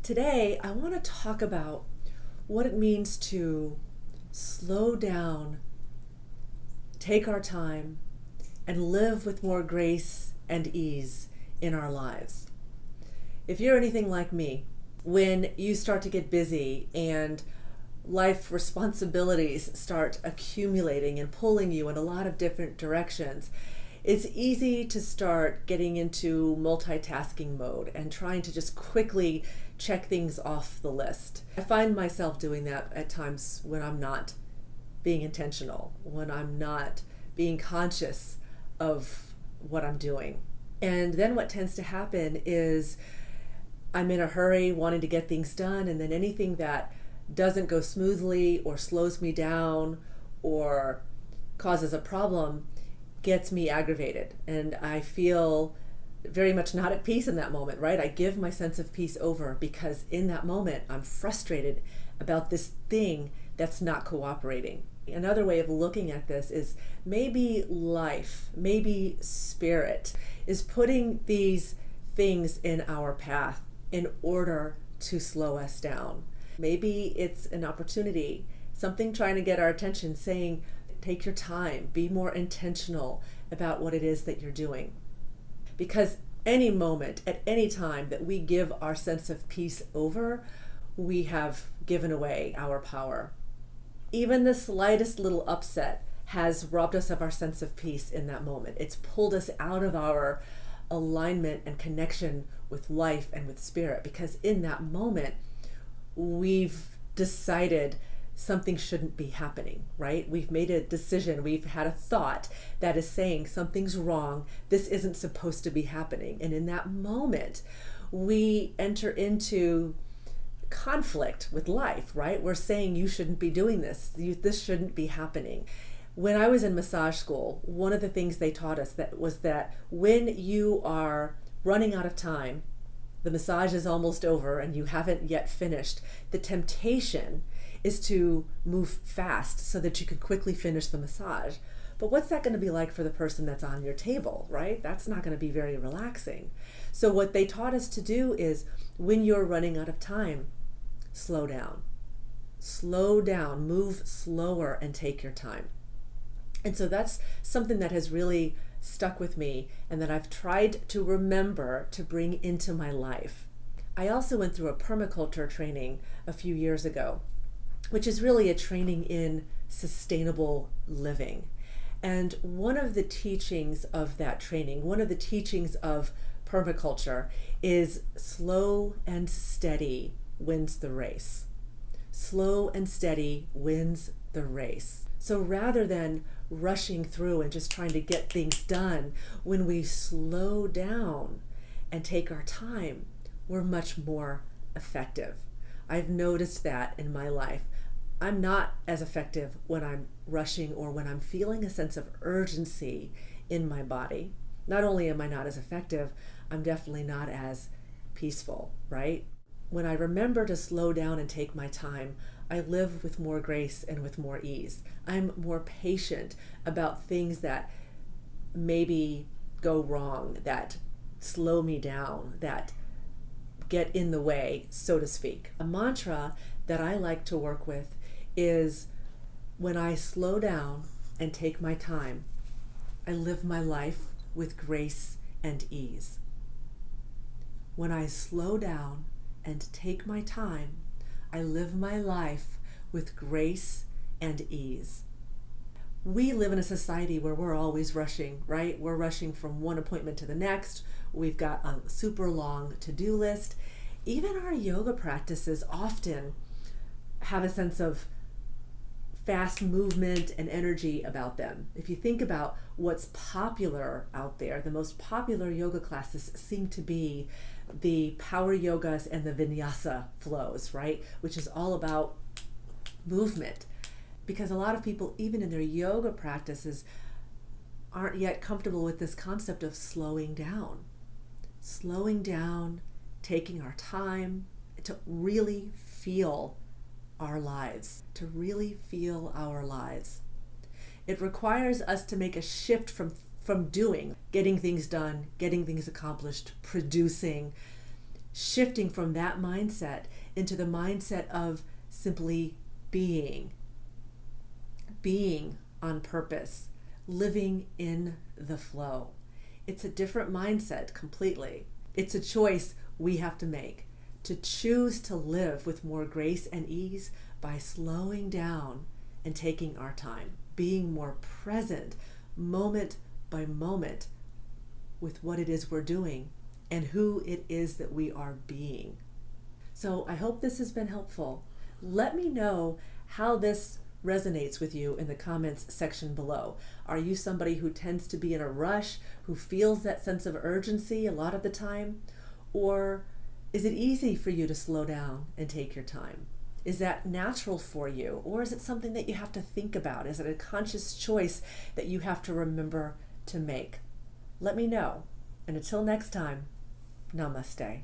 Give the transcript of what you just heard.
Today, I want to talk about what it means to slow down, take our time, and live with more grace and ease in our lives. If you're anything like me, when you start to get busy and life responsibilities start accumulating and pulling you in a lot of different directions, it's easy to start getting into multitasking mode and trying to just quickly check things off the list. I find myself doing that at times when I'm not being intentional, when I'm not being conscious of what I'm doing. And then what tends to happen is I'm in a hurry wanting to get things done, and then anything that doesn't go smoothly or slows me down or causes a problem gets me aggravated, and I feel very much not at peace in that moment, right? I give my sense of peace over because in that moment I'm frustrated about this thing that's not cooperating. Another way of looking at this is maybe life, maybe spirit is putting these things in our path in order to slow us down. Maybe it's an opportunity, something trying to get our attention, saying, take your time, be more intentional about what it is that you're doing. Because any moment, at any time that we give our sense of peace over, we have given away our power. Even the slightest little upset has robbed us of our sense of peace in that moment. It's pulled us out of our alignment and connection with life and with spirit, because in that moment, we've decided something shouldn't be happening, right? We've made a decision, we've had a thought that is saying something's wrong, this isn't supposed to be happening. And in that moment, we enter into conflict with life, right? We're saying you shouldn't be doing this, this shouldn't be happening. When I was in massage school, one of the things they taught us was that when you are running out of time, the massage is almost over and you haven't yet finished, the temptation is to move fast so that you can quickly finish the massage. But what's that going to be like for the person that's on your table, right? That's not going to be very relaxing. So what they taught us to do is when you're running out of time, slow down. Slow down, move slower, and take your time. And so that's something that has really stuck with me and that I've tried to remember to bring into my life. I also went through a permaculture training a few years ago, which is really a training in sustainable living. And one of the teachings of that training, one of the teachings of permaculture is slow and steady wins the race. Slow and steady wins the race. So rather than rushing through and just trying to get things done, when we slow down and take our time, we're much more effective. I've noticed that in my life. I'm not as effective when I'm rushing or when I'm feeling a sense of urgency in my body. Not only am I not as effective, I'm definitely not as peaceful, right? When I remember to slow down and take my time, I live with more grace and with more ease. I'm more patient about things that maybe go wrong, that slow me down, that get in the way, so to speak. A mantra that I like to work with is when I slow down and take my time, I live my life with grace and ease. When I slow down and take my time, I live my life with grace and ease. We live in a society where we're always rushing, right? We're rushing from one appointment to the next. We've got a super long to-do list. Even our yoga practices often have a sense of fast movement and energy about them. If you think about what's popular out there, the most popular yoga classes seem to be the power yogas and the vinyasa flows, right? Which is all about movement. Because a lot of people, even in their yoga practices, aren't yet comfortable with this concept of slowing down. Slowing down, taking our time to really feel our lives, to really feel our lives. It requires us to make a shift from doing, getting things done, getting things accomplished, producing, shifting from that mindset into the mindset of simply being on purpose, living in the flow. It's a different mindset completely. It's a choice we have to make to choose to live with more grace and ease by slowing down and taking our time, being more present moment by moment with what it is we're doing and who it is that we are being. So I hope this has been helpful. Let me know how this resonates with you in the comments section below. Are you somebody who tends to be in a rush, who feels that sense of urgency a lot of the time? Or is it easy for you to slow down and take your time? Is that natural for you? Or is it something that you have to think about? Is it a conscious choice that you have to remember to make? Let me know. And until next time, namaste.